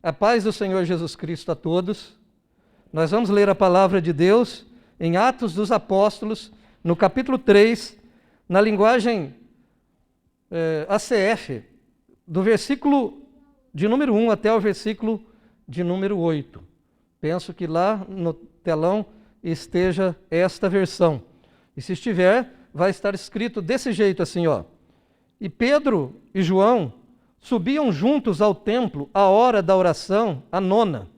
A paz do Senhor Jesus Cristo a todos. Nós vamos ler a palavra de Deus em Atos dos Apóstolos, no capítulo 3, na linguagem ACF, do versículo de número 1 até o versículo de número 8. Penso que lá no telão esteja esta versão. E se estiver, vai estar escrito desse jeito assim, ó. E Pedro e João subiam juntos ao templo à hora da oração, a nona.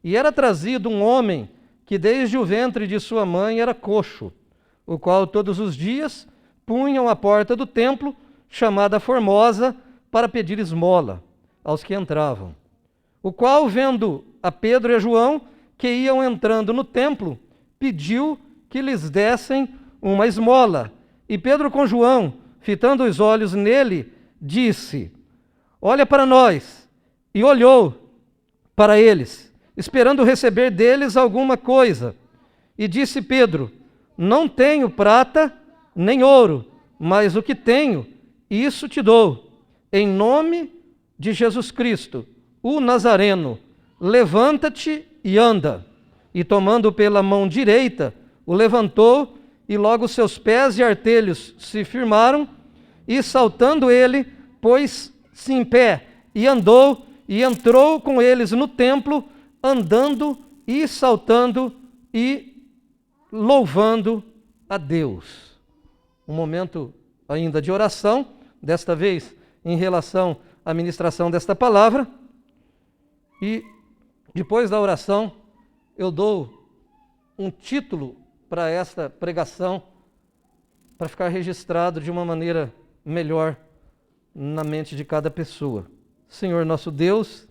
E era trazido um homem que desde o ventre de sua mãe era coxo, o qual todos os dias punham à porta do templo, chamada Formosa, para pedir esmola aos que entravam. O qual, vendo a Pedro e a João, que iam entrando no templo, pediu que lhes dessem uma esmola. E Pedro com João, fitando os olhos nele, disse: Olha para nós. E olhou para eles, esperando receber deles alguma coisa. E disse Pedro: Não tenho prata nem ouro, mas o que tenho, isso te dou. Em nome de Jesus Cristo, o Nazareno, levanta-te e anda. E tomando pela mão direita, o levantou, e logo seus pés e artelhos se firmaram, e saltando ele, pôs-se em pé, e andou, e entrou com eles no templo, andando e saltando e louvando a Deus. Um momento ainda de oração, desta vez em relação à ministração desta palavra, e depois da oração eu dou um título para esta pregação, para ficar registrado de uma maneira melhor na mente de cada pessoa. Senhor nosso Deus,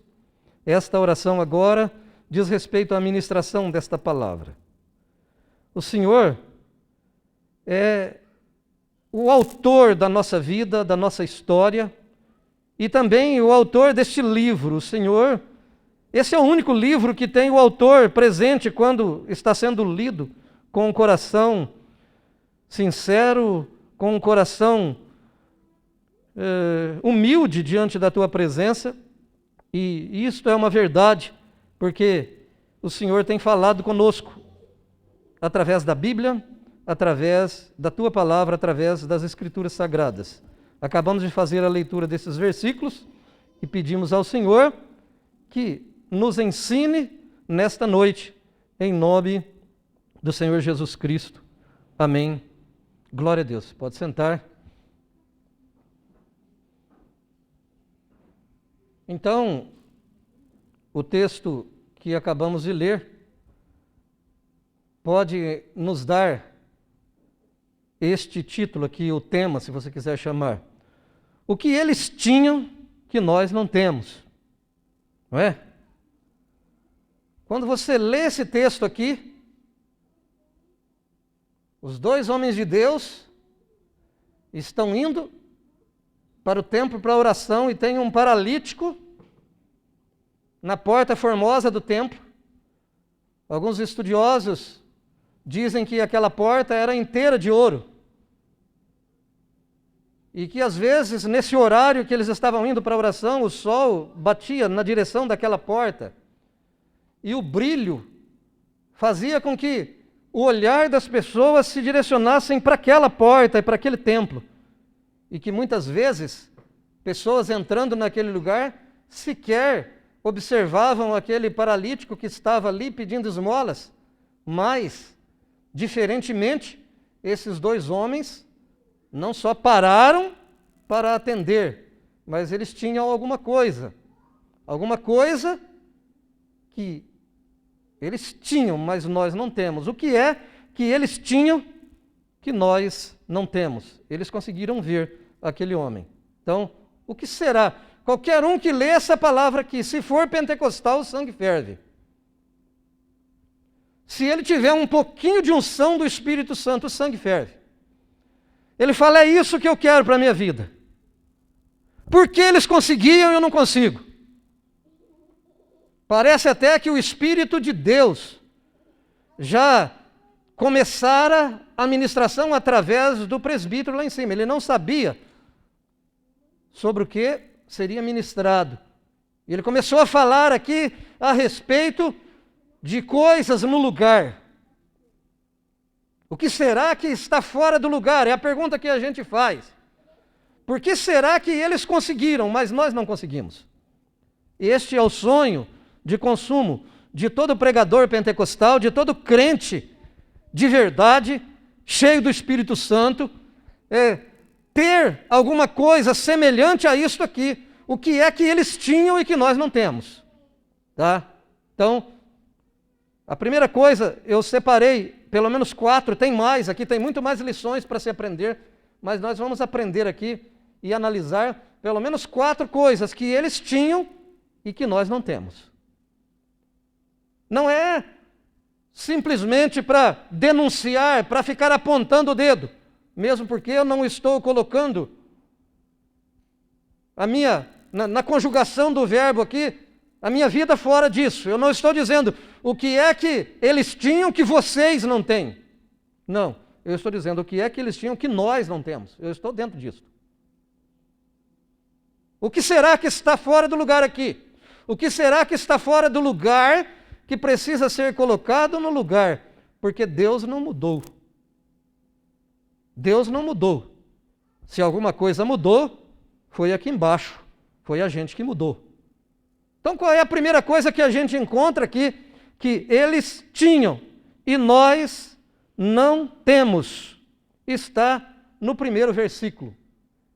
esta oração agora diz respeito à ministração desta palavra. O Senhor é o autor da nossa vida, da nossa história, e também o autor deste livro. O Senhor, esse é o único livro que tem o autor presente quando está sendo lido, com um coração sincero, com um coração humilde diante da tua presença. E isto é uma verdade, porque o Senhor tem falado conosco através da Bíblia, através da tua palavra, através das Escrituras Sagradas. Acabamos de fazer a leitura desses versículos e pedimos ao Senhor que nos ensine nesta noite, em nome do Senhor Jesus Cristo. Amém. Glória a Deus. Pode sentar. Então, o texto que acabamos de ler pode nos dar este título aqui, o tema, se você quiser chamar. O que eles tinham que nós não temos. Não é? Quando você lê esse texto aqui, os dois homens de Deus estão indo para o templo para a oração e tem um paralítico na porta formosa do templo. Alguns estudiosos dizem que aquela porta era inteira de ouro. E que às vezes, nesse horário que eles estavam indo para a oração, o sol batia na direção daquela porta. E o brilho fazia com que o olhar das pessoas se direcionassem para aquela porta e para aquele templo. E que muitas vezes, pessoas entrando naquele lugar, sequer observavam aquele paralítico que estava ali pedindo esmolas. Mas, diferentemente, esses dois homens não só pararam para atender, mas eles tinham alguma coisa que eles tinham, mas nós não temos. O que é que eles tinham que nós não temos? Eles conseguiram ver aquele homem. Então, o que será? Qualquer um que lê essa palavra aqui, se for pentecostal, o sangue ferve. Se ele tiver um pouquinho de unção do Espírito Santo, o sangue ferve. Ele fala, é isso que eu quero para a minha vida. Por que eles conseguiam e eu não consigo? Parece até que o Espírito de Deus já começara a ministração através do presbítero lá em cima. Ele não sabia sobre o que seria ministrado. E ele começou a falar aqui a respeito de coisas no lugar. O que será que está fora do lugar? É a pergunta que a gente faz. Por que será que eles conseguiram, mas nós não conseguimos? Este é o sonho de consumo de todo pregador pentecostal, de todo crente de verdade, cheio do Espírito Santo, ter alguma coisa semelhante a isto aqui. O que é que eles tinham e que nós não temos? Tá? Então, a primeira coisa, eu separei pelo menos 4, tem mais, aqui tem muito mais lições para se aprender, mas nós vamos aprender aqui e analisar pelo menos 4 coisas que eles tinham e que nós não temos. Não é simplesmente para denunciar, para ficar apontando o dedo, mesmo porque eu não estou colocando a minha, na conjugação do verbo aqui, a minha vida fora disso. Eu não estou dizendo o que é que eles tinham que vocês não têm. Não, eu estou dizendo o que é que eles tinham que nós não temos. Eu estou dentro disso. O que será que está fora do lugar aqui? O que será que está fora do lugar que precisa ser colocado no lugar? Porque Deus não mudou. Deus não mudou. Se alguma coisa mudou, foi aqui embaixo. Foi a gente que mudou. Então qual é a primeira coisa que a gente encontra aqui? Que eles tinham e nós não temos. Está no primeiro versículo.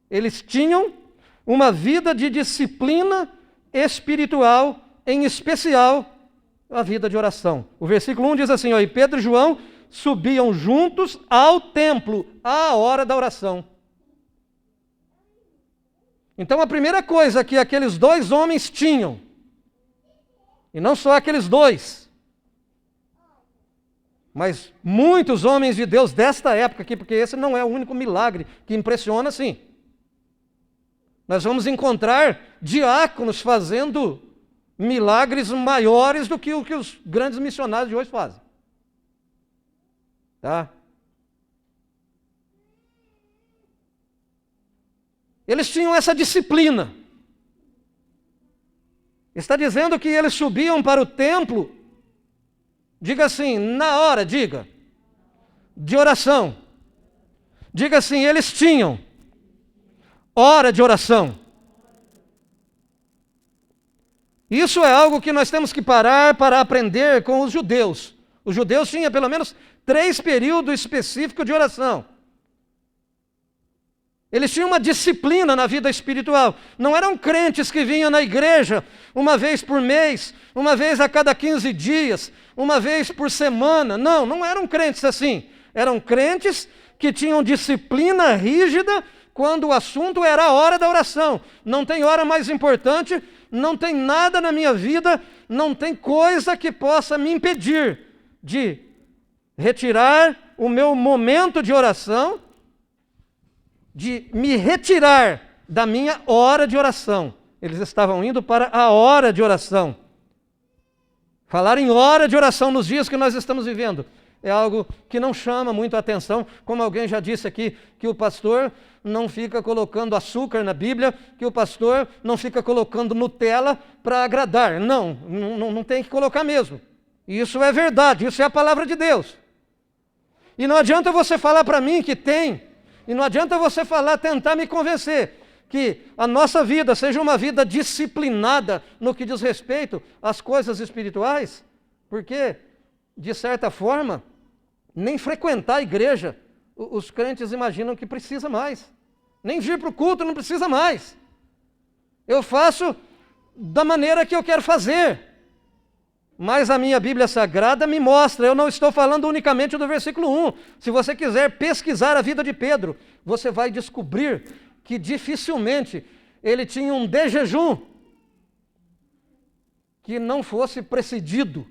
Eles tinham uma vida de disciplina espiritual, em especial a vida de oração. O versículo 1 diz assim, e Pedro e João subiam juntos ao templo à hora da oração. Então a primeira coisa que aqueles 2 homens tinham, e não só aqueles 2, mas muitos homens de Deus desta época aqui, porque esse não é o único milagre que impressiona assim. Nós vamos encontrar diáconos fazendo milagres maiores do que o que os grandes missionários de hoje fazem. Tá? Eles tinham essa disciplina. Está dizendo que eles subiam para o templo, diga assim, na hora, diga, de oração. Diga assim, eles tinham hora de oração. Isso é algo que nós temos que parar para aprender com os judeus. Os judeus tinham pelo menos 3 períodos específicos de oração. Eles tinham uma disciplina na vida espiritual. Não eram crentes que vinham na igreja uma vez por mês, uma vez a cada 15 dias, uma vez por semana. Não, não eram crentes assim. Eram crentes que tinham disciplina rígida quando o assunto era a hora da oração. Não tem hora mais importante, não tem nada na minha vida, não tem coisa que possa me impedir de retirar o meu momento de oração, de me retirar da minha hora de oração. Eles estavam indo para a hora de oração. Falar em hora de oração nos dias que nós estamos vivendo é algo que não chama muito a atenção, como alguém já disse aqui, que o pastor não fica colocando açúcar na Bíblia, que o pastor não fica colocando Nutella para agradar. Não tem que colocar mesmo. Isso é verdade, isso é a palavra de Deus. E não adianta você falar para mim que tem, e não adianta você tentar me convencer que a nossa vida seja uma vida disciplinada no que diz respeito às coisas espirituais, porque, de certa forma, nem frequentar a igreja os crentes imaginam que precisa mais. Nem vir para o culto não precisa mais. Eu faço da maneira que eu quero fazer. Mas a minha Bíblia Sagrada me mostra, eu não estou falando unicamente do versículo 1. Se você quiser pesquisar a vida de Pedro, você vai descobrir que dificilmente ele tinha um de jejum que não fosse precedido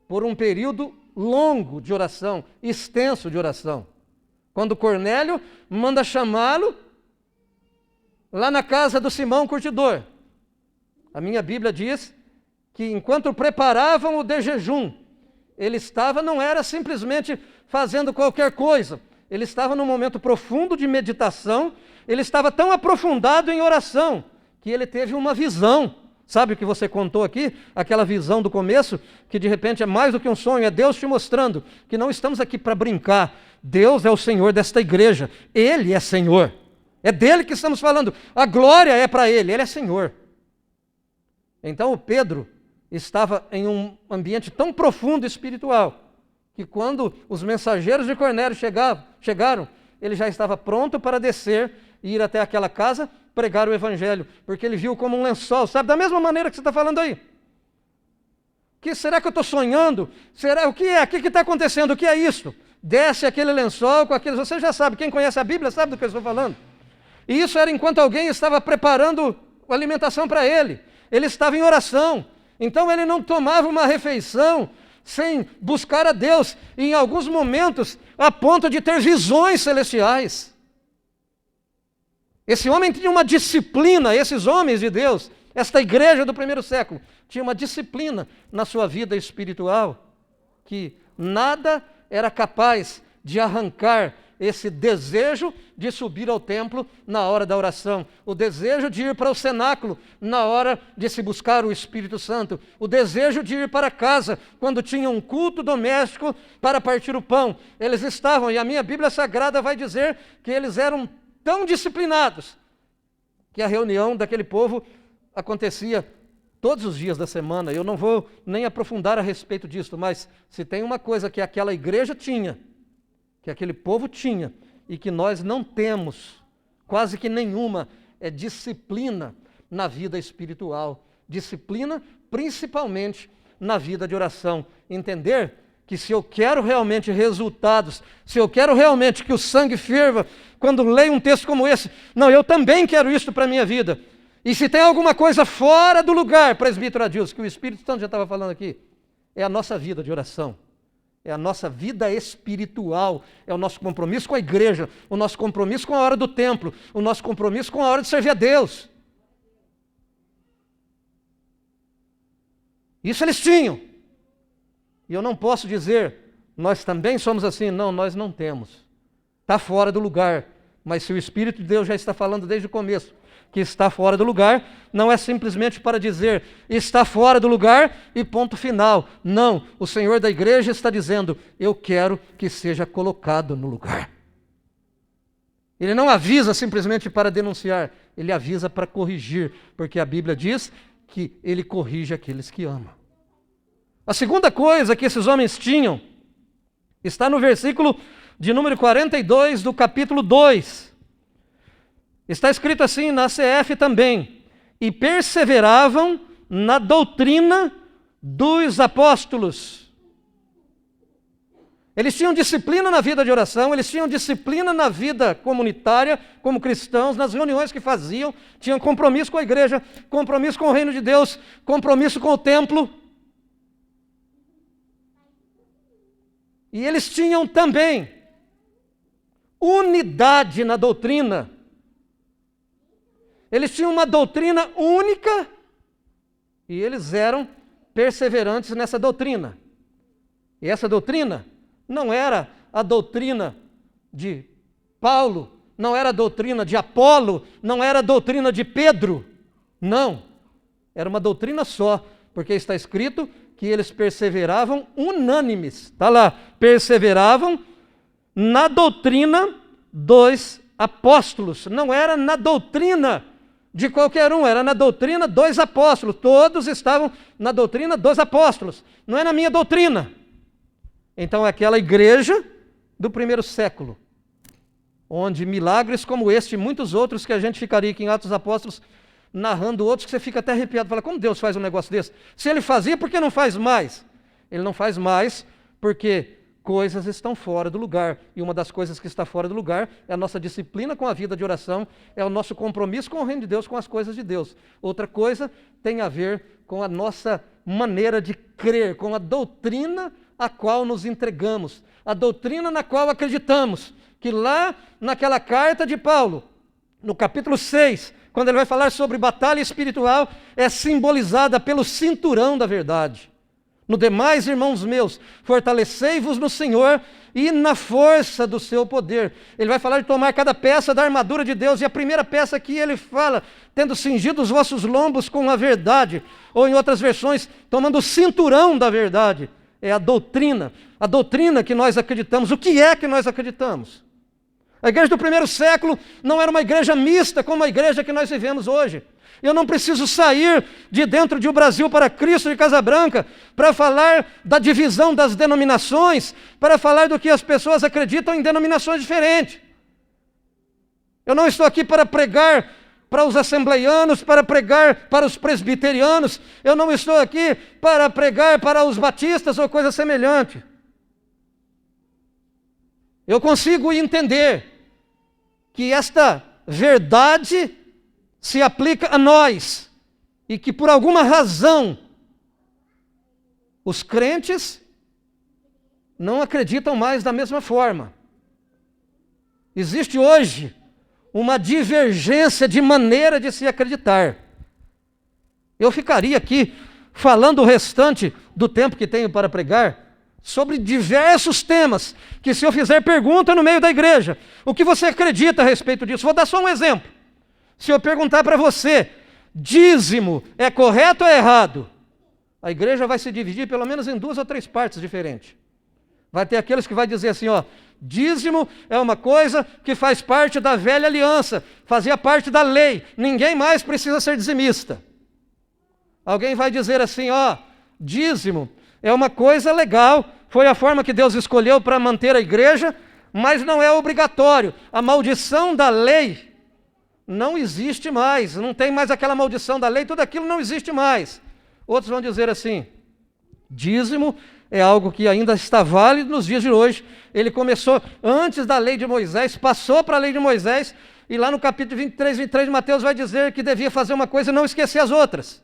por um período longo de oração, extenso de oração. Quando Cornélio manda chamá-lo lá na casa do Simão Curtidor, a minha Bíblia diz que enquanto preparavam o de jejum, ele estava, não era simplesmente fazendo qualquer coisa, ele estava num momento profundo de meditação, ele estava tão aprofundado em oração, que ele teve uma visão Sabe o que você contou aqui? Aquela visão do começo, que de repente é mais do que um sonho, é Deus te mostrando que não estamos aqui para brincar. Deus é o Senhor desta igreja, Ele é Senhor. É dele que estamos falando, a glória é para Ele é Senhor. Então o Pedro estava em um ambiente tão profundo espiritual, que quando os mensageiros de Cornélio chegaram, ele já estava pronto para descer e ir até aquela casa, pregar o evangelho, porque ele viu como um lençol, sabe, da mesma maneira que você está falando aí. Será que eu estou sonhando? O que é? O que está acontecendo? O que é isso? Desce aquele lençol com aqueles, você já sabe, quem conhece a Bíblia sabe do que eu estou falando. E isso era enquanto alguém estava preparando a alimentação para ele. Ele estava em oração, então ele não tomava uma refeição sem buscar a Deus, e em alguns momentos, a ponto de ter visões celestiais. Esse homem tinha uma disciplina, esses homens de Deus, esta igreja do primeiro século, tinha uma disciplina na sua vida espiritual, que nada era capaz de arrancar esse desejo de subir ao templo na hora da oração, o desejo de ir para o cenáculo na hora de se buscar o Espírito Santo, o desejo de ir para casa quando tinha um culto doméstico para partir o pão. Eles estavam, e a minha Bíblia Sagrada vai dizer que eles eram tão disciplinados que a reunião daquele povo acontecia todos os dias da semana. Eu não vou nem aprofundar a respeito disso, mas se tem uma coisa que aquela igreja tinha, que aquele povo tinha, e que nós não temos, quase que nenhuma, é disciplina na vida espiritual. Disciplina principalmente na vida de oração. Entender que se eu quero realmente resultados, se eu quero realmente que o sangue ferva, quando leio um texto como esse, não, eu também quero isso para a minha vida. E se tem alguma coisa fora do lugar, presbítero Adilson, que o Espírito Santo já estava falando aqui, é a nossa vida de oração, é a nossa vida espiritual, é o nosso compromisso com a igreja, o nosso compromisso com a hora do templo, o nosso compromisso com a hora de servir a Deus. Isso eles tinham. E eu não posso dizer, nós também somos assim. Não, nós não temos. Está fora do lugar. Mas se o Espírito de Deus já está falando desde o começo que está fora do lugar, não é simplesmente para dizer está fora do lugar e ponto final. Não, o Senhor da igreja está dizendo, eu quero que seja colocado no lugar. Ele não avisa simplesmente para denunciar, ele avisa para corrigir, porque a Bíblia diz que ele corrige aqueles que ama. A segunda coisa que esses homens tinham está no versículo de número 42 do capítulo 2. Está escrito assim na CF também: e perseveravam na doutrina dos apóstolos. Eles tinham disciplina na vida de oração, eles tinham disciplina na vida comunitária, como cristãos, nas reuniões que faziam, tinham compromisso com a igreja, compromisso com o reino de Deus, compromisso com o templo. E eles tinham também unidade na doutrina. Eles tinham uma doutrina única e eles eram perseverantes nessa doutrina. E essa doutrina não era a doutrina de Paulo, não era a doutrina de Apolo, não era a doutrina de Pedro. Não, era uma doutrina só, porque está escrito que eles perseveravam unânimes. Está lá, perseveravam na doutrina dos apóstolos. Não era na doutrina de qualquer um, era na doutrina dos apóstolos. Todos estavam na doutrina dos apóstolos. Não é na minha doutrina. Então é aquela igreja do primeiro século, onde milagres como este e muitos outros que a gente ficaria aqui em Atos dos Apóstolos narrando outros que você fica até arrepiado, fala, como Deus faz um negócio desse? Se ele fazia, por que não faz mais? Ele não faz mais porque coisas estão fora do lugar, e uma das coisas que está fora do lugar é a nossa disciplina com a vida de oração, é o nosso compromisso com o reino de Deus, com as coisas de Deus. Outra coisa tem a ver com a nossa maneira de crer, com a doutrina a qual nos entregamos, a doutrina na qual acreditamos, que lá naquela carta de Paulo, no capítulo 6, quando ele vai falar sobre batalha espiritual, é simbolizada pelo cinturão da verdade. No demais, irmãos meus, fortalecei-vos no Senhor e na força do seu poder. Ele vai falar de tomar cada peça da armadura de Deus, e a primeira peça aqui ele fala, tendo cingido os vossos lombos com a verdade, ou em outras versões, tomando o cinturão da verdade. É a doutrina que nós acreditamos. O que é que nós acreditamos? A igreja do primeiro século não era uma igreja mista como a igreja que nós vivemos hoje. Eu não preciso sair de dentro de um Brasil para Cristo de Casa Branca para falar da divisão das denominações, para falar do que as pessoas acreditam em denominações diferentes. Eu não estou aqui para pregar para os assembleianos, para pregar para os presbiterianos, eu não estou aqui para pregar para os batistas ou coisa semelhante. Eu consigo entender que esta verdade se aplica a nós e que por alguma razão os crentes não acreditam mais da mesma forma. Existe hoje uma divergência de maneira de se acreditar. Eu ficaria aqui falando o restante do tempo que tenho para pregar sobre diversos temas, que se eu fizer pergunta no meio da igreja, o que você acredita a respeito disso? Vou dar só um exemplo. Se eu perguntar para você, dízimo é correto ou é errado? A igreja vai se dividir pelo menos em 2 ou 3 partes diferentes. Vai ter aqueles que vai dizer assim, ó, dízimo é uma coisa que faz parte da velha aliança, fazia parte da lei, ninguém mais precisa ser dizimista. Alguém vai dizer assim, ó, dízimo é uma coisa legal, foi a forma que Deus escolheu para manter a igreja, mas não é obrigatório. A maldição da lei não existe mais, não tem mais aquela maldição da lei, tudo aquilo não existe mais. Outros vão dizer assim, dízimo é algo que ainda está válido nos dias de hoje, ele começou antes da lei de Moisés, passou para a lei de Moisés, e lá no capítulo 23 de Mateus vai dizer que devia fazer uma coisa e não esquecer as outras.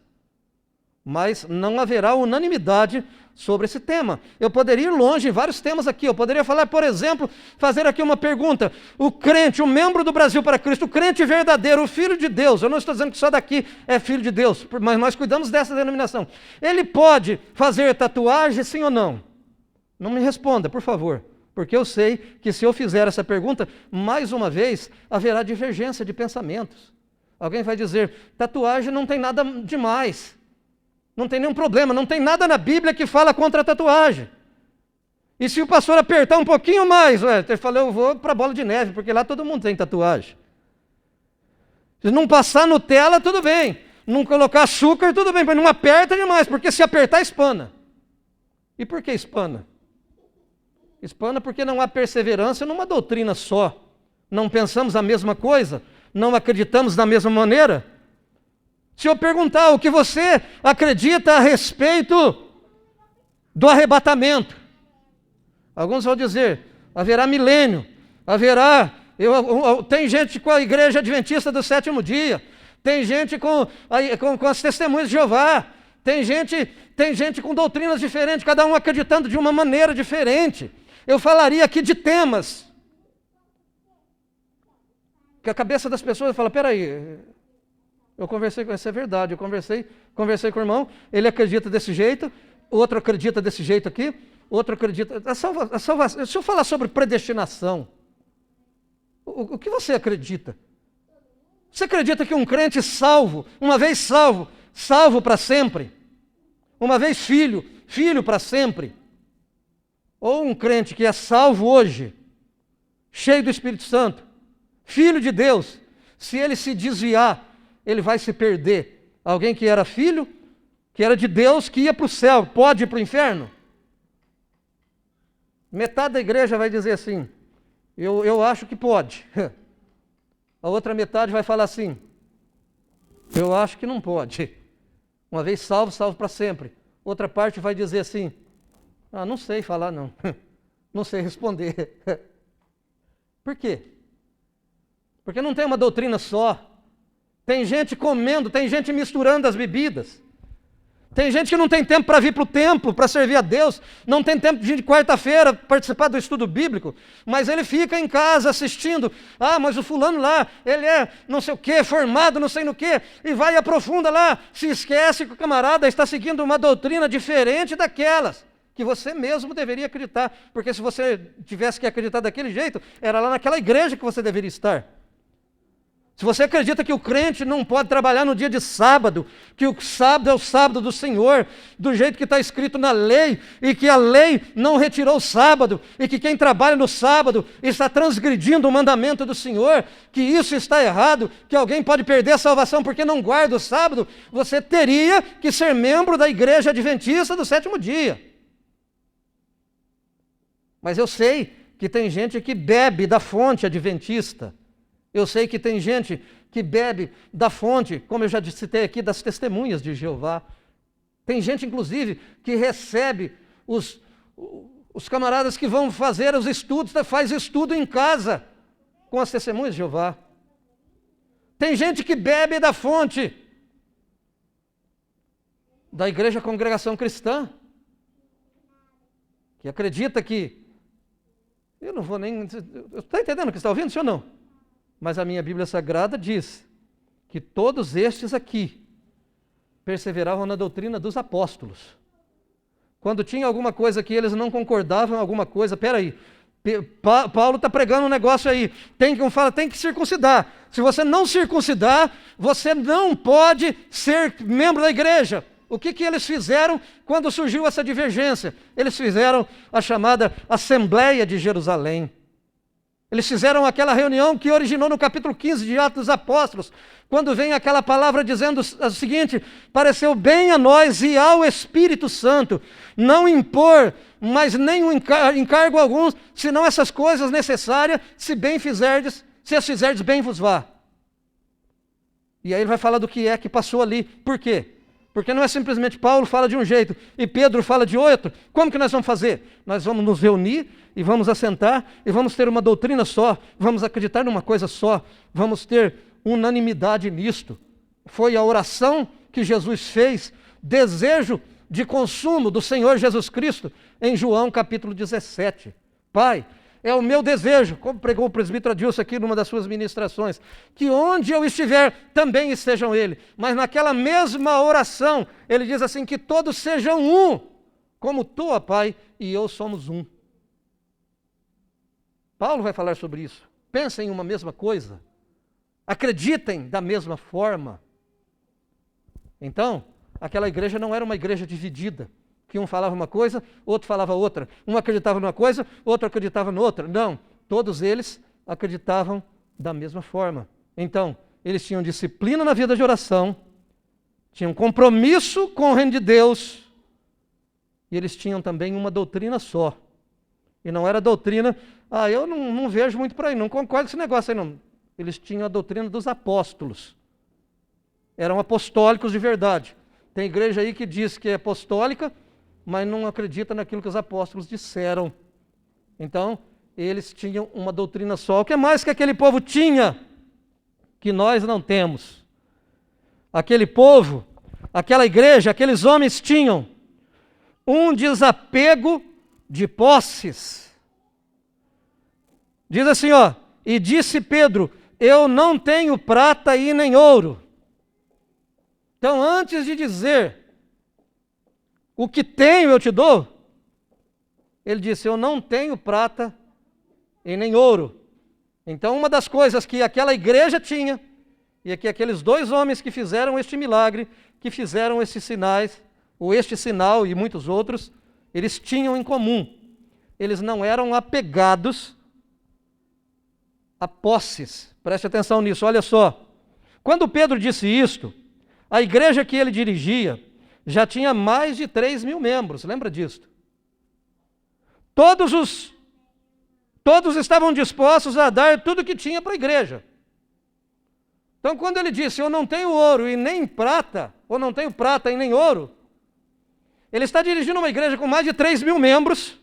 Mas não haverá unanimidade sobre esse tema. Eu poderia ir longe em vários temas aqui. Eu poderia falar, por exemplo, fazer aqui uma pergunta. O crente, o membro do Brasil para Cristo, o crente verdadeiro, o Filho de Deus, eu não estou dizendo que só daqui é Filho de Deus, mas nós cuidamos dessa denominação. Ele pode fazer tatuagem, sim ou não? Não me responda, por favor, porque eu sei que se eu fizer essa pergunta, mais uma vez, haverá divergência de pensamentos. Alguém vai dizer, tatuagem não tem nada demais. Não tem nenhum problema, não tem nada na Bíblia que fala contra a tatuagem. E se o pastor apertar um pouquinho mais, ele fala, eu vou para a Bola de Neve, porque lá todo mundo tem tatuagem. Se não passar Nutella, tudo bem. Não colocar açúcar, tudo bem, mas não aperta demais, porque se apertar, espana. E por que espana? Espana porque não há perseverança numa doutrina só. Não pensamos a mesma coisa, não acreditamos da mesma maneira. Se eu perguntar o que você acredita a respeito do arrebatamento, alguns vão dizer, haverá milênio, haverá, tem gente com a igreja adventista do 7º dia, tem gente com as testemunhas de Jeová, tem gente com doutrinas diferentes, cada um acreditando de uma maneira diferente. Eu falaria aqui de temas que a cabeça das pessoas fala, peraí, eu conversei com isso, é verdade, eu conversei com o irmão, ele acredita desse jeito, outro acredita desse jeito aqui, outro acredita... A salvação, deixa eu falar sobre predestinação. O que você acredita? Você acredita que um crente salvo, uma vez salvo, salvo para sempre? Uma vez filho, filho para sempre? Ou um crente que é salvo hoje, cheio do Espírito Santo, filho de Deus, se ele se desviar, ele vai se perder. Alguém que era filho, que era de Deus, que ia para o céu, pode ir para o inferno? Metade da igreja vai dizer assim, eu acho que pode. A outra metade vai falar assim, eu acho que não pode. Uma vez salvo, salvo para sempre. Outra parte vai dizer assim, não sei falar não, não sei responder. Por quê? Porque não tem uma doutrina só. Tem gente comendo, tem gente misturando as bebidas. Tem gente que não tem tempo para vir para o templo, para servir a Deus, não tem tempo de vir de quarta-feira participar do estudo bíblico, mas ele fica em casa assistindo. Ah, mas o fulano lá, ele é não sei o quê, formado não sei no quê, e vai e aprofunda lá, se esquece que o camarada está seguindo uma doutrina diferente daquelas que você mesmo deveria acreditar, porque se você tivesse que acreditar daquele jeito, era lá naquela igreja que você deveria estar. Se você acredita que o crente não pode trabalhar no dia de sábado, que o sábado é o sábado do Senhor, do jeito que está escrito na lei, e que a lei não retirou o sábado, e que quem trabalha no sábado está transgredindo o mandamento do Senhor, que isso está errado, que alguém pode perder a salvação porque não guarda o sábado, você teria que ser membro da igreja adventista do sétimo dia. Mas eu sei que tem gente que bebe da fonte adventista. Eu sei que tem gente que bebe da fonte, como eu já citei aqui, das testemunhas de Jeová. Tem gente, inclusive, que recebe os camaradas que vão fazer os estudos, faz estudo em casa com as testemunhas de Jeová. Tem gente que bebe da fonte da Igreja Congregação Cristã, que acredita que... Eu não vou nem... Está entendendo o que está ouvindo, sim ou não? Mas a minha Bíblia Sagrada diz que todos estes aqui perseveravam na doutrina dos apóstolos. Quando tinha alguma coisa que eles não concordavam, alguma coisa, peraí, Paulo está pregando um negócio aí, tem que circuncidar. Se você não circuncidar, você não pode ser membro da igreja. O que eles fizeram quando surgiu essa divergência? Eles fizeram a chamada Assembleia de Jerusalém. Eles fizeram aquela reunião que originou no capítulo 15 de Atos dos Apóstolos, quando vem aquela palavra dizendo o seguinte: pareceu bem a nós e ao Espírito Santo não impor, mas nenhum encargo algum, senão essas coisas necessárias, se bem fizerdes, se as fizerdes, bem vos vá. E aí ele vai falar do que é que passou ali. Por quê? Porque não é simplesmente Paulo fala de um jeito e Pedro fala de outro. Como que nós vamos fazer? Nós vamos nos reunir e vamos assentar e vamos ter uma doutrina só, vamos acreditar numa coisa só, vamos ter unanimidade nisto. Foi a oração que Jesus fez, desejo de consumo do Senhor Jesus Cristo, em João capítulo 17. Pai, é o meu desejo, como pregou o presbítero Adilson aqui numa das suas ministrações, que onde eu estiver, também estejam ele. Mas naquela mesma oração, ele diz assim, que todos sejam um, como tu, ó Pai, e eu somos um. Paulo vai falar sobre isso. Pensem em uma mesma coisa. Acreditem da mesma forma. Então, aquela igreja não era uma igreja dividida, que um falava uma coisa, outro falava outra. Um acreditava numa coisa, outro acreditava noutra. Não, todos eles acreditavam da mesma forma. Então, eles tinham disciplina na vida de oração, tinham compromisso com o reino de Deus, e eles tinham também uma doutrina só. E não era doutrina, eu não vejo muito por aí, não concordo com esse negócio aí não. Eles tinham a doutrina dos apóstolos. Eram apostólicos de verdade. Tem igreja aí que diz que é apostólica, mas não acredita naquilo que os apóstolos disseram. Então, eles tinham uma doutrina só. O que mais que aquele povo tinha, que nós não temos? Aquele povo, aquela igreja, aqueles homens tinham um desapego de posses. Diz assim, e disse Pedro, eu não tenho prata e nem ouro. Então, antes de dizer o que tenho eu te dou, ele disse, eu não tenho prata e nem ouro. Então, uma das coisas que aquela igreja tinha, e que aqueles dois homens que fizeram este milagre, que fizeram esses sinais, ou este sinal e muitos outros, eles tinham em comum. Eles não eram apegados a posses. Preste atenção nisso, olha só. Quando Pedro disse isto, a igreja que ele dirigia já tinha mais de 3.000 membros, lembra disso? Todos estavam dispostos a dar tudo que tinha para a igreja. Então, quando ele disse, eu não tenho ouro e nem prata, ou não tenho prata e nem ouro, ele está dirigindo uma igreja com mais de 3.000 membros,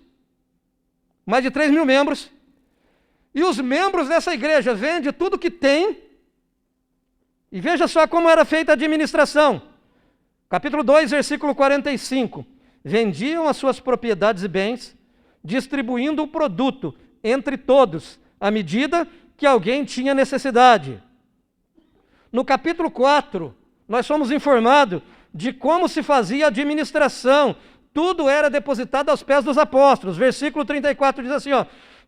e os membros dessa igreja vendem tudo que tem, e veja só como era feita a administração. Capítulo 2, versículo 45. Vendiam as suas propriedades e bens, distribuindo o produto entre todos, à medida que alguém tinha necessidade. No capítulo 4, nós somos informados de como se fazia a administração. Tudo era depositado aos pés dos apóstolos. Versículo 34 diz assim,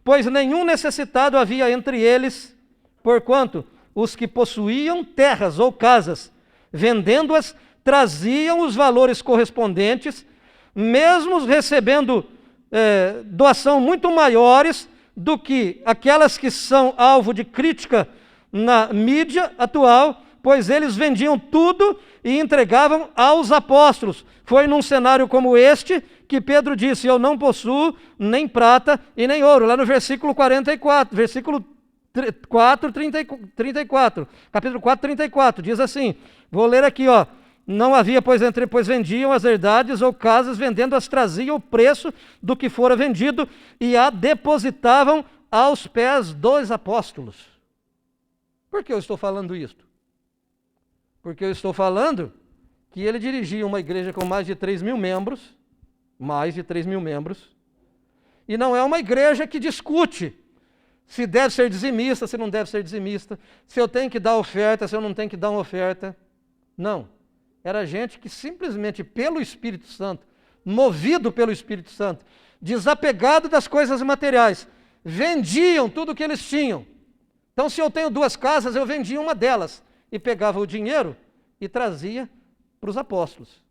pois nenhum necessitado havia entre eles, porquanto os que possuíam terras ou casas, vendendo-as, traziam os valores correspondentes, mesmo recebendo doação muito maiores do que aquelas que são alvo de crítica na mídia atual, pois eles vendiam tudo e entregavam aos apóstolos. Foi num cenário como este que Pedro disse, eu não possuo nem prata e nem ouro, lá no versículo 44, versículo 34, capítulo 4, 34, diz assim, vou ler aqui, não havia, pois vendiam as herdades ou casas, vendendo-as traziam o preço do que fora vendido e a depositavam aos pés dos apóstolos. Por que eu estou falando isto? Porque eu estou falando que ele dirigia uma igreja com mais de 3.000 membros, e não é uma igreja que discute se deve ser dizimista, se não deve ser dizimista, se eu tenho que dar oferta, se eu não tenho que dar uma oferta. Não. Era gente que simplesmente pelo Espírito Santo, movido pelo Espírito Santo, desapegado das coisas materiais, vendiam tudo o que eles tinham. Então, se eu tenho 2 casas, eu vendia uma delas e pegava o dinheiro e trazia para os apóstolos.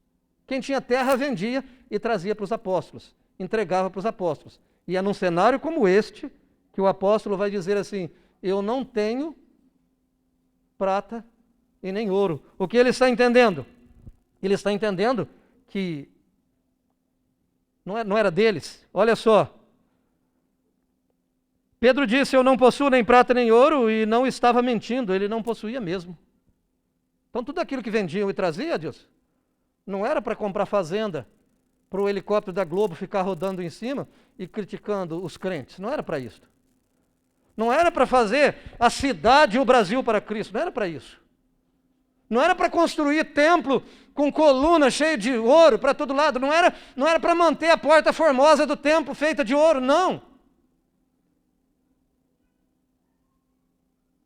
Quem tinha terra vendia e trazia para os apóstolos, entregava para os apóstolos. E é num cenário como este que o apóstolo vai dizer assim, eu não tenho prata e nem ouro. O que ele está entendendo? Ele está entendendo que não era deles. Olha só. Pedro disse, eu não possuo nem prata nem ouro, e não estava mentindo, ele não possuía mesmo. Então tudo aquilo que vendiam e trazia, Deus, não era para comprar fazenda, para o helicóptero da Globo ficar rodando em cima e criticando os crentes. Não era para isso. Não era para fazer a cidade e o Brasil para Cristo, não era para isso. Não era para construir templo com coluna cheia de ouro para todo lado, não era para manter a porta formosa do templo feita de ouro, não.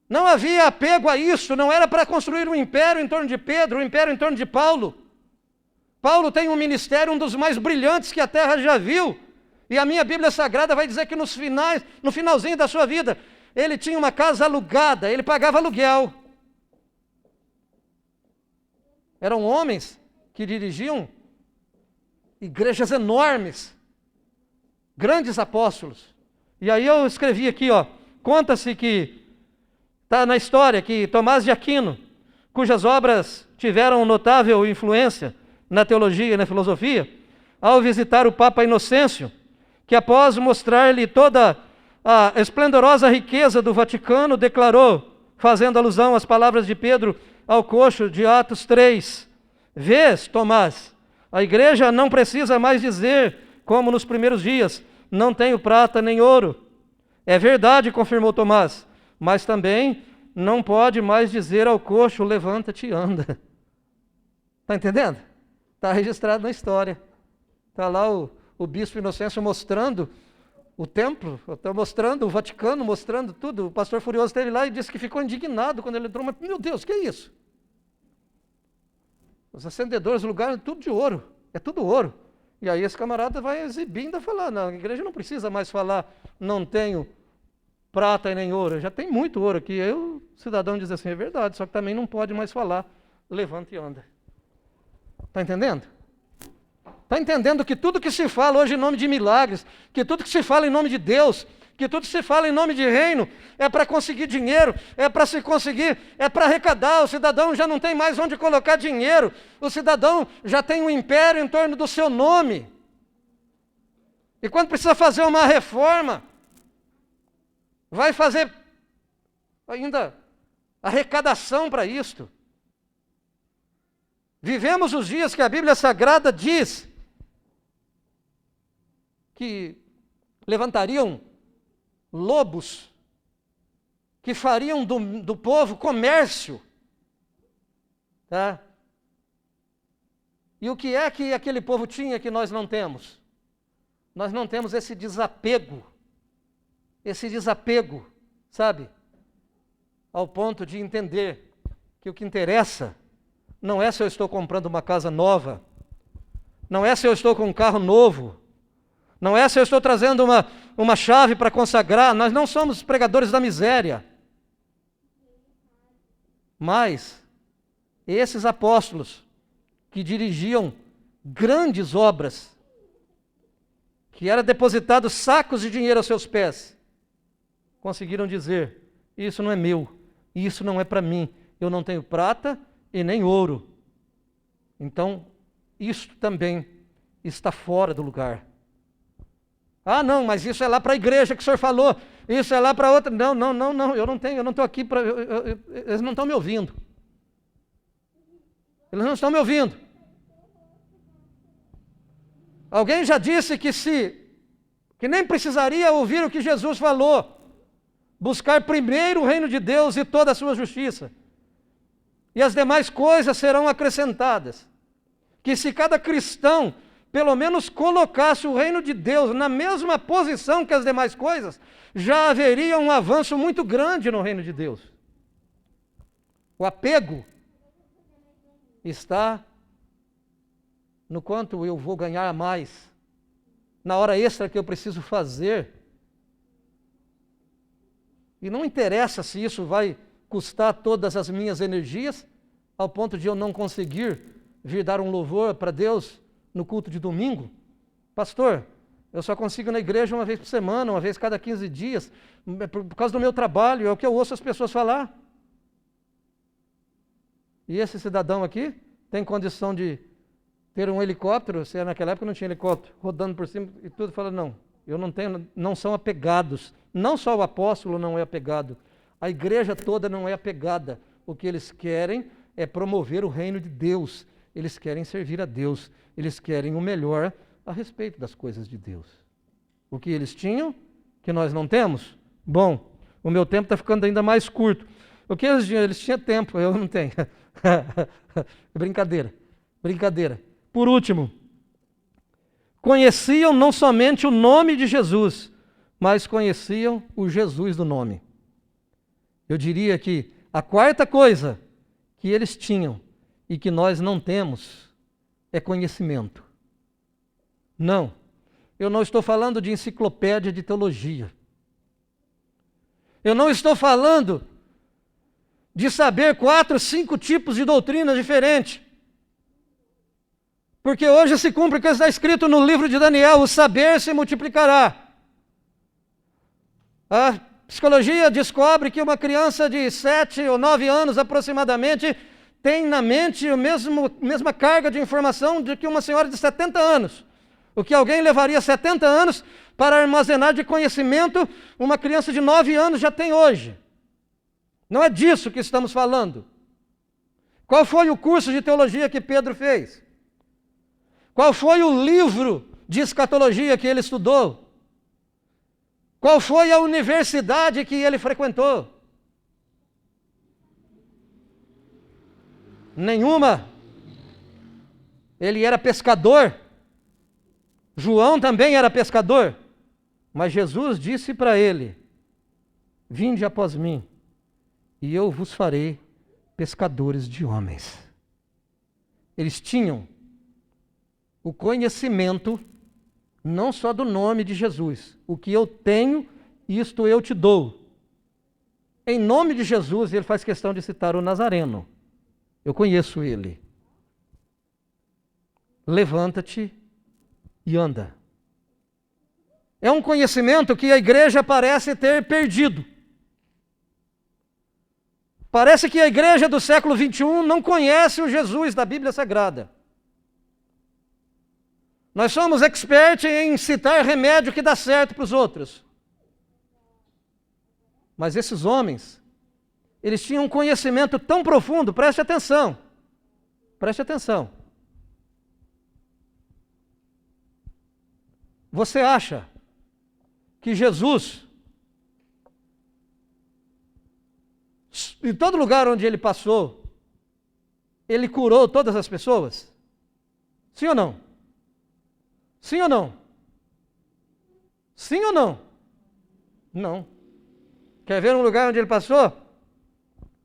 Não havia apego a isso, não era para construir um império em torno de Pedro, um império em torno de Paulo. Paulo tem um ministério, um dos mais brilhantes que a terra já viu, e a minha Bíblia Sagrada vai dizer que no finalzinho da sua vida, ele tinha uma casa alugada, ele pagava aluguel. Eram homens que dirigiam igrejas enormes, grandes apóstolos. E aí eu escrevi aqui, conta-se que, está na história, que Tomás de Aquino, cujas obras tiveram notável influência na teologia e na filosofia, ao visitar o Papa Inocêncio, que após mostrar-lhe toda a esplendorosa riqueza do Vaticano, declarou, fazendo alusão às palavras de Pedro ao coxo de Atos 3, vês, Tomás, a igreja não precisa mais dizer, como nos primeiros dias, não tenho prata nem ouro. É verdade, confirmou Tomás, mas também não pode mais dizer ao coxo, levanta-te e anda. Está entendendo? Está registrado na história. Está lá o bispo Inocêncio mostrando o templo, está mostrando o Vaticano, mostrando tudo. O pastor Furioso esteve lá e disse que ficou indignado quando ele entrou. Mas, meu Deus, o que é isso? Os acendedores, o lugar é tudo de ouro. É tudo ouro. E aí esse camarada vai exibindo e falar, não, a igreja não precisa mais falar, não tenho prata e nem ouro. Já tem muito ouro aqui. Aí o cidadão diz assim, é verdade, só que também não pode mais falar, levanta e anda. Está entendendo? Está entendendo que tudo que se fala hoje em nome de milagres, que tudo que se fala em nome de Deus, que tudo que se fala em nome de reino, é para conseguir dinheiro, é para se conseguir, é para arrecadar, o cidadão já não tem mais onde colocar dinheiro, o cidadão já tem um império em torno do seu nome. E quando precisa fazer uma reforma, vai fazer ainda arrecadação para isto. Vivemos os dias que a Bíblia Sagrada diz que levantariam lobos, que fariam do povo comércio. Tá? E o que é que aquele povo tinha que nós não temos? Nós não temos esse desapego, sabe? Ao ponto de entender que o que interessa não é se eu estou comprando uma casa nova, não é se eu estou com um carro novo, não é se eu estou trazendo uma chave para consagrar. Nós não somos pregadores da miséria. Mas esses apóstolos que dirigiam grandes obras, que era depositado sacos de dinheiro aos seus pés, conseguiram dizer: isso não é meu, isso não é para mim, eu não tenho prata e nem ouro. Então, isto também está fora do lugar. Ah, não, mas isso é lá para a igreja que o senhor falou, isso é lá para outra. Não, eu não tenho, eu não estou aqui para. Eles não estão me ouvindo. Eles não estão me ouvindo. Alguém já disse que nem precisaria ouvir o que Jesus falou. Buscar primeiro o reino de Deus e toda a sua justiça, e as demais coisas serão acrescentadas. Que se cada cristão pelo menos colocasse o reino de Deus na mesma posição que as demais coisas, já haveria um avanço muito grande no reino de Deus. O apego está no quanto eu vou ganhar a mais, na hora extra que eu preciso fazer. E não interessa se isso vai custar todas as minhas energias, ao ponto de eu não conseguir vir dar um louvor para Deus no culto de domingo. Pastor, eu só consigo ir na igreja uma vez por semana, uma vez cada 15 dias, por causa do meu trabalho, é o que eu ouço as pessoas falar. E esse cidadão aqui tem condição de ter um helicóptero, se naquela época não tinha helicóptero, rodando por cima e tudo, fala: não, eu não tenho, não são apegados. Não só o apóstolo não é apegado, a igreja toda não é apegada. O que eles querem é promover o reino de Deus, eles querem servir a Deus, eles querem o melhor a respeito das coisas de Deus. O que eles tinham, que nós não temos? Bom, o meu tempo está ficando ainda mais curto. O que eles tinham? Eles tinham tempo, eu não tenho. Brincadeira. Por último, conheciam não somente o nome de Jesus, mas conheciam o Jesus do nome. Eu diria que a quarta coisa que eles tinham e que nós não temos é conhecimento. Não, eu não estou falando de enciclopédia de teologia. Eu não estou falando de saber 4, 5 tipos de doutrinas diferentes. Porque hoje se cumpre o que está escrito no livro de Daniel: o saber se multiplicará. A psicologia descobre que uma criança de 7 ou 9 anos aproximadamente tem na mente a mesma carga de informação de que uma senhora de 70 anos. O que alguém levaria 70 anos para armazenar de conhecimento, uma criança de 9 anos já tem hoje. Não é disso que estamos falando. Qual foi o curso de teologia que Pedro fez? Qual foi o livro de escatologia que ele estudou? Qual foi a universidade que ele frequentou? Nenhuma. Ele era pescador. João também era pescador. Mas Jesus disse para ele: vinde após mim, e eu vos farei pescadores de homens. Eles tinham o conhecimento não só do nome de Jesus. O que eu tenho, isto eu te dou. Em nome de Jesus, ele faz questão de citar o Nazareno. Eu conheço ele. Levanta-te e anda. É um conhecimento que a igreja parece ter perdido. Parece que a igreja do século 21 não conhece o Jesus da Bíblia Sagrada. Nós somos expertos em citar remédio que dá certo para os outros. Mas esses homens, eles tinham um conhecimento tão profundo, preste atenção. Você acha que Jesus, em todo lugar onde ele passou, ele curou todas as pessoas? Sim ou não? Sim ou não? Sim ou não? Não. Quer ver um lugar onde ele passou?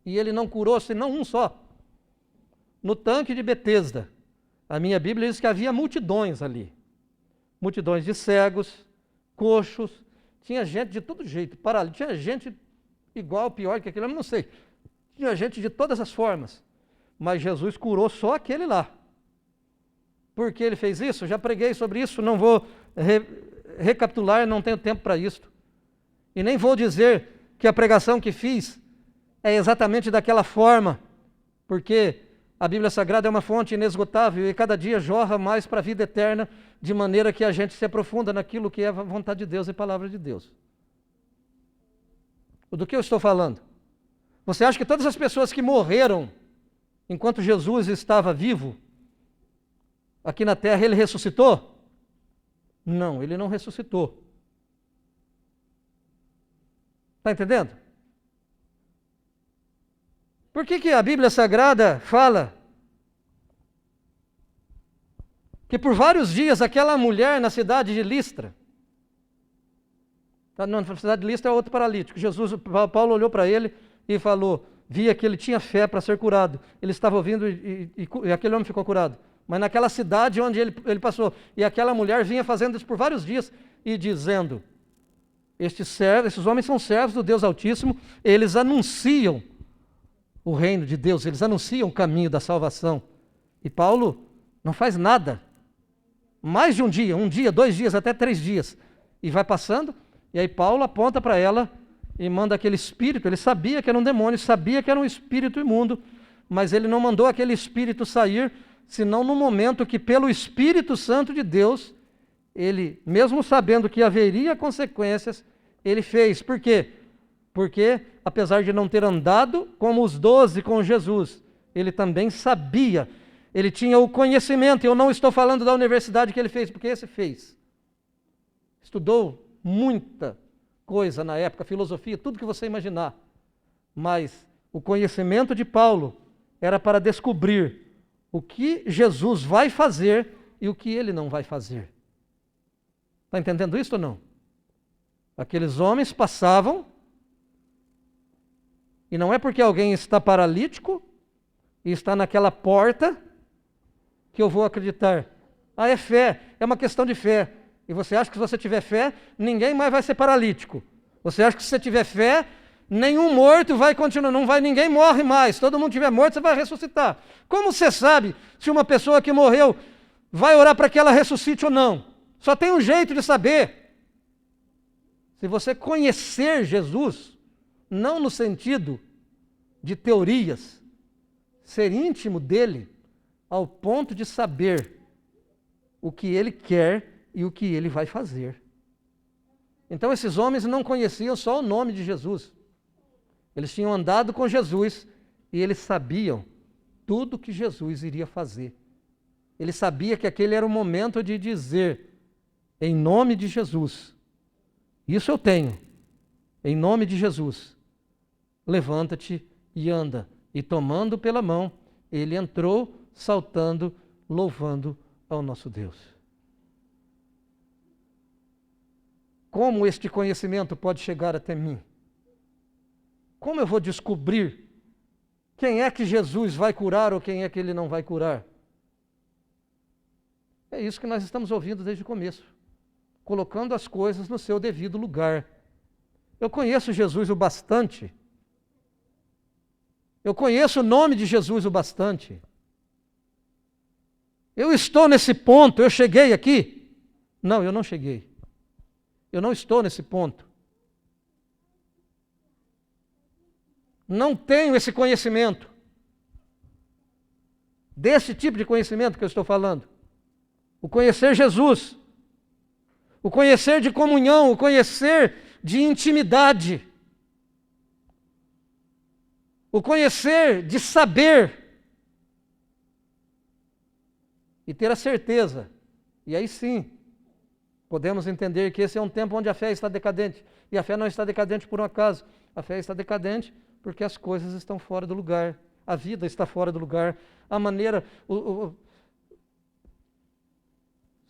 E ele não curou senão um só. No tanque de Betesda. A minha Bíblia diz que havia multidões ali. Multidões de cegos, coxos, tinha gente de todo jeito, tinha gente igual, pior que aquele, eu não sei. Tinha gente de todas as formas. Mas Jesus curou só aquele lá. Por que ele fez isso? Já preguei sobre isso, não vou recapitular, não tenho tempo para isso. E nem vou dizer que a pregação que fiz é exatamente daquela forma, porque a Bíblia Sagrada é uma fonte inesgotável e cada dia jorra mais para a vida eterna, de maneira que a gente se aprofunda naquilo que é a vontade de Deus e a palavra de Deus. Do que eu estou falando? Você acha que todas as pessoas que morreram enquanto Jesus estava vivo, aqui na terra, ele ressuscitou? Não, ele não ressuscitou. Está entendendo? Por que a Bíblia Sagrada fala que por vários dias aquela mulher na cidade de Listra, na cidade de Listra é outro paralítico, Paulo olhou para ele e falou, via que ele tinha fé para ser curado, ele estava ouvindo e aquele homem ficou curado. Mas naquela cidade onde ele passou, e aquela mulher vinha fazendo isso por vários dias e dizendo, esses homens são servos do Deus Altíssimo, eles anunciam o reino de Deus, eles anunciam o caminho da salvação. E Paulo não faz nada. Mais de um dia, 2 dias, até 3 dias. E vai passando, e aí Paulo aponta para ela e manda aquele espírito. Ele sabia que era um demônio, sabia que era um espírito imundo, mas ele não mandou aquele espírito sair, senão no momento que pelo Espírito Santo de Deus, ele, mesmo sabendo que haveria consequências, ele fez. Por quê? Porque, apesar de não ter andado como os 12 com Jesus, ele também sabia, ele tinha o conhecimento. Eu não estou falando da universidade que ele fez, porque esse fez. Estudou muita coisa na época, filosofia, tudo que você imaginar. Mas o conhecimento de Paulo era para descobrir o que Jesus vai fazer e o que ele não vai fazer. Está entendendo isso ou não? Aqueles homens passavam, e não é porque alguém está paralítico e está naquela porta que eu vou acreditar. Ah, é fé, é uma questão de fé. E você acha que se você tiver fé, ninguém mais vai ser paralítico. Você acha que se você tiver fé, nenhum morto vai continuar, ninguém morre mais. Se todo mundo estiver morto, você vai ressuscitar. Como você sabe se uma pessoa que morreu vai orar para que ela ressuscite ou não? Só tem um jeito de saber. Se você conhecer Jesus, não no sentido de teorias, ser íntimo dele, ao ponto de saber o que ele quer e o que ele vai fazer. Então esses homens não conheciam só o nome de Jesus. Eles tinham andado com Jesus e eles sabiam tudo que Jesus iria fazer. Ele sabia que aquele era o momento de dizer, em nome de Jesus, isso eu tenho, em nome de Jesus, levanta-te e anda. E tomando pela mão, ele entrou saltando, louvando ao nosso Deus. Como este conhecimento pode chegar até mim? Como eu vou descobrir quem é que Jesus vai curar ou quem é que ele não vai curar? É isso que nós estamos ouvindo desde o começo, colocando as coisas no seu devido lugar. Eu conheço Jesus o bastante. Eu conheço o nome de Jesus o bastante. Eu estou nesse ponto, eu cheguei aqui? Não, eu não cheguei. Eu não estou nesse ponto. Não tenho esse conhecimento. Desse tipo de conhecimento que eu estou falando. O conhecer Jesus. O conhecer de comunhão, o conhecer de intimidade. O conhecer de saber. E ter a certeza. E aí sim, podemos entender que esse é um tempo onde a fé está decadente. E a fé não está decadente por um acaso. A fé está decadente porque as coisas estão fora do lugar. A vida está fora do lugar. A maneira...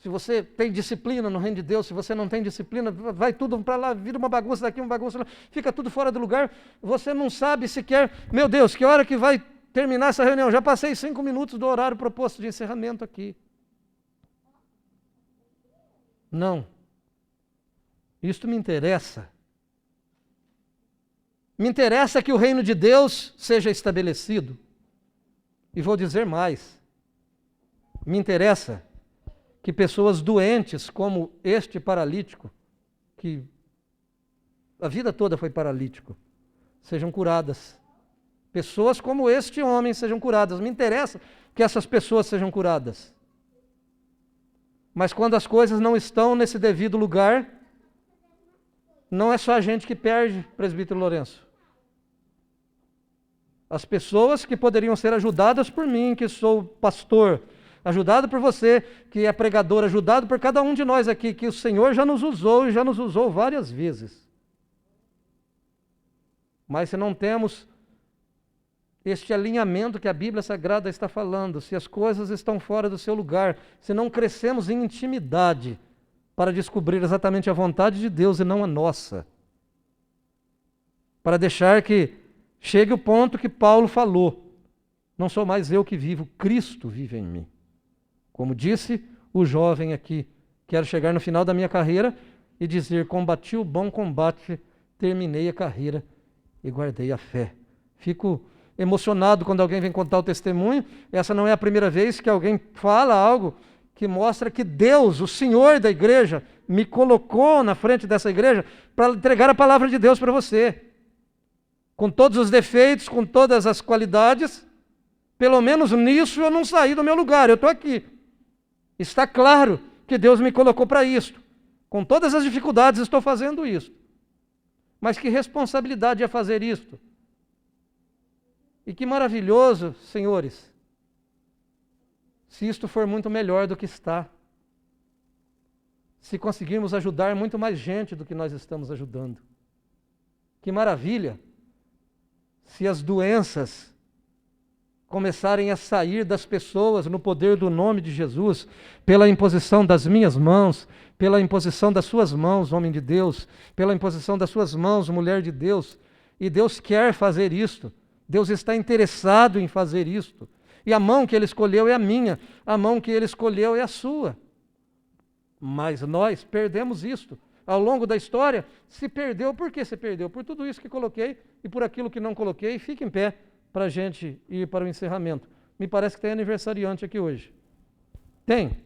se você tem disciplina no reino de Deus, se você não tem disciplina, vai tudo para lá, vira uma bagunça daqui, uma bagunça lá, fica tudo fora do lugar, você não sabe sequer, meu Deus, que hora que vai terminar essa reunião? Já passei 5 minutos do horário proposto de encerramento aqui. Não. Isto me interessa. Me interessa que o reino de Deus seja estabelecido. E vou dizer mais. Me interessa que pessoas doentes como este paralítico, que a vida toda foi paralítico, sejam curadas. Pessoas como este homem sejam curadas. Me interessa que essas pessoas sejam curadas. Mas quando as coisas não estão nesse devido lugar, não é só a gente que perde, presbítero Lourenço. As pessoas que poderiam ser ajudadas por mim, que sou pastor, ajudado por você, que é pregador, ajudado por cada um de nós aqui, que o Senhor já nos usou e já nos usou várias vezes. Mas se não temos este alinhamento que a Bíblia Sagrada está falando, se as coisas estão fora do seu lugar, se não crescemos em intimidade para descobrir exatamente a vontade de Deus e não a nossa, para deixar que chegue o ponto que Paulo falou, não sou mais eu que vivo, Cristo vive em mim. Como disse o jovem aqui, quero chegar no final da minha carreira e dizer, combati o bom combate, terminei a carreira e guardei a fé. Fico emocionado quando alguém vem contar o testemunho. Essa não é a primeira vez que alguém fala algo que mostra que Deus, o Senhor da igreja, me colocou na frente dessa igreja para entregar a palavra de Deus para você. Com todos os defeitos, com todas as qualidades, pelo menos nisso eu não saí do meu lugar, eu estou aqui. Está claro que Deus me colocou para isto. Com todas as dificuldades estou fazendo isto. Mas que responsabilidade é fazer isto? E que maravilhoso, senhores, se isto for muito melhor do que está. Se conseguirmos ajudar muito mais gente do que nós estamos ajudando. Que maravilha se as doenças começarem a sair das pessoas no poder do nome de Jesus, pela imposição das minhas mãos, pela imposição das suas mãos, homem de Deus, pela imposição das suas mãos, mulher de Deus. E Deus quer fazer isto. Deus está interessado em fazer isto. E a mão que Ele escolheu é a minha, a mão que Ele escolheu é a sua. Mas nós perdemos isto. Ao longo da história, se perdeu. Por que se perdeu? Por tudo isso que coloquei e por aquilo que não coloquei. Fique em pé para a gente ir para o encerramento. Me parece que tem aniversariante aqui hoje. Tem?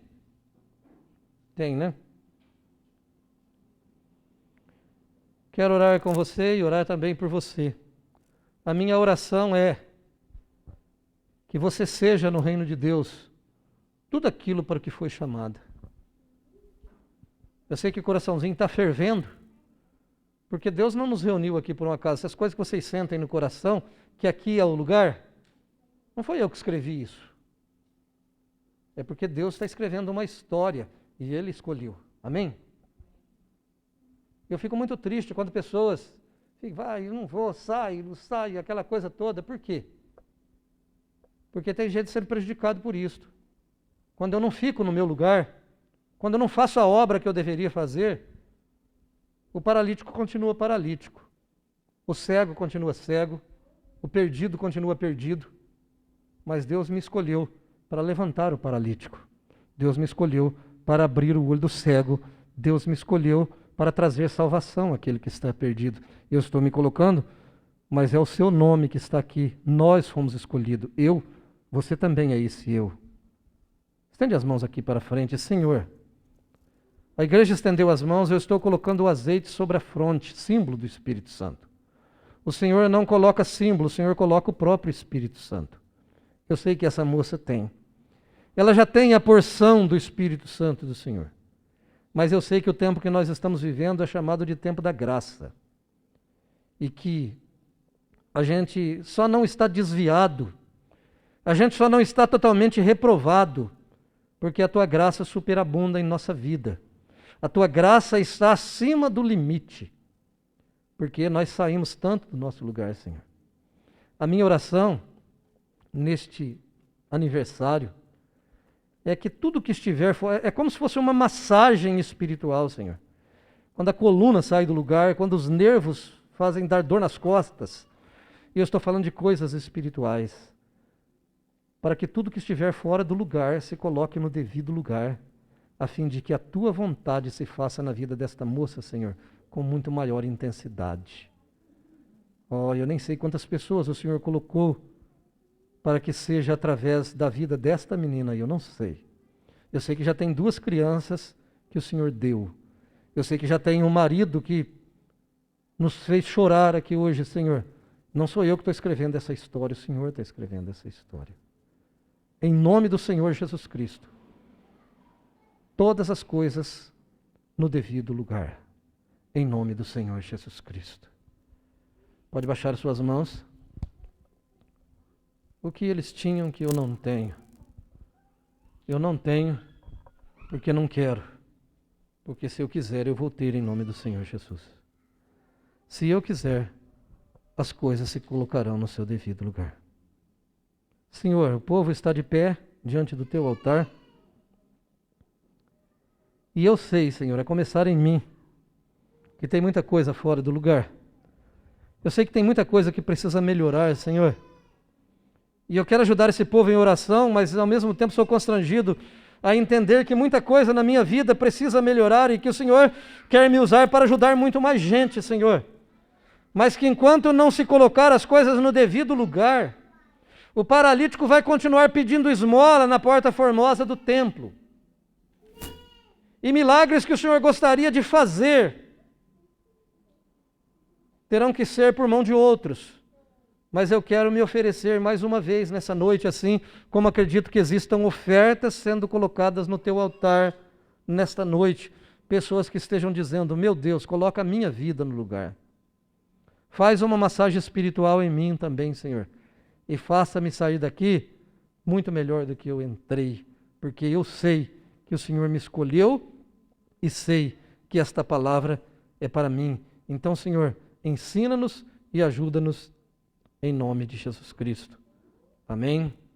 Tem, né? Quero orar com você e orar também por você. A minha oração é que você seja no reino de Deus tudo aquilo para o que foi chamado. Eu sei que o coraçãozinho está fervendo, porque Deus não nos reuniu aqui por um acaso. Essas coisas que vocês sentem no coração, que aqui é o lugar, não foi eu que escrevi isso. É porque Deus está escrevendo uma história e Ele escolheu. Amém? Eu fico muito triste quando pessoas ficam, vai, eu não vou, sai, não sai, aquela coisa toda. Por quê? Porque tem gente sendo prejudicado por isso. Quando eu não fico no meu lugar, quando eu não faço a obra que eu deveria fazer, o paralítico continua paralítico, o cego continua cego, o perdido continua perdido, mas Deus me escolheu para levantar o paralítico, Deus me escolheu para abrir o olho do cego, Deus me escolheu para trazer salvação àquele que está perdido. Eu estou me colocando, mas é o seu nome que está aqui, nós fomos escolhidos, eu, você também é esse eu. Estende as mãos aqui para frente, Senhor. A igreja estendeu as mãos, eu estou colocando o azeite sobre a fronte, símbolo do Espírito Santo. O Senhor não coloca símbolo, o Senhor coloca o próprio Espírito Santo. Eu sei que essa moça tem. Ela já tem a porção do Espírito Santo do Senhor. Mas eu sei que o tempo que nós estamos vivendo é chamado de tempo da graça. E que a gente só não está desviado, a gente só não está totalmente reprovado, porque a tua graça superabunda em nossa vida. A tua graça está acima do limite, porque nós saímos tanto do nosso lugar, Senhor. A minha oração neste aniversário é que tudo que estiver fora, é como se fosse uma massagem espiritual, Senhor. Quando a coluna sai do lugar, quando os nervos fazem dar dor nas costas. E eu estou falando de coisas espirituais. Para que tudo que estiver fora do lugar se coloque no devido lugar, a fim de que a tua vontade se faça na vida desta moça, Senhor, com muito maior intensidade. Oh, eu nem sei quantas pessoas o Senhor colocou para que seja através da vida desta menina, eu não sei. Eu sei que já tem 2 crianças que o Senhor deu. Eu sei que já tem um marido que nos fez chorar aqui hoje, Senhor. Não sou eu que estou escrevendo essa história, o Senhor está escrevendo essa história. Em nome do Senhor Jesus Cristo, todas as coisas no devido lugar. Em nome do Senhor Jesus Cristo. Pode baixar suas mãos. O que eles tinham que eu não tenho? Eu não tenho porque não quero. Porque se eu quiser, eu vou ter em nome do Senhor Jesus. Se eu quiser, as coisas se colocarão no seu devido lugar. Senhor, o povo está de pé diante do teu altar. E eu sei, Senhor, a começar em mim, que tem muita coisa fora do lugar. Eu sei que tem muita coisa que precisa melhorar, Senhor. E eu quero ajudar esse povo em oração, mas ao mesmo tempo sou constrangido a entender que muita coisa na minha vida precisa melhorar e que o Senhor quer me usar para ajudar muito mais gente, Senhor. Mas que enquanto não se colocar as coisas no devido lugar, o paralítico vai continuar pedindo esmola na porta formosa do templo. E milagres que o Senhor gostaria de fazer terão que ser por mão de outros. Mas eu quero me oferecer mais uma vez nessa noite, assim como acredito que existam ofertas sendo colocadas no teu altar nesta noite. Pessoas que estejam dizendo, meu Deus, coloca a minha vida no lugar. Faz uma massagem espiritual em mim também, Senhor. E faça-me sair daqui muito melhor do que eu entrei. Porque eu sei que o Senhor me escolheu e sei que esta palavra é para mim. Então, Senhor, ensina-nos e ajuda-nos em nome de Jesus Cristo. Amém.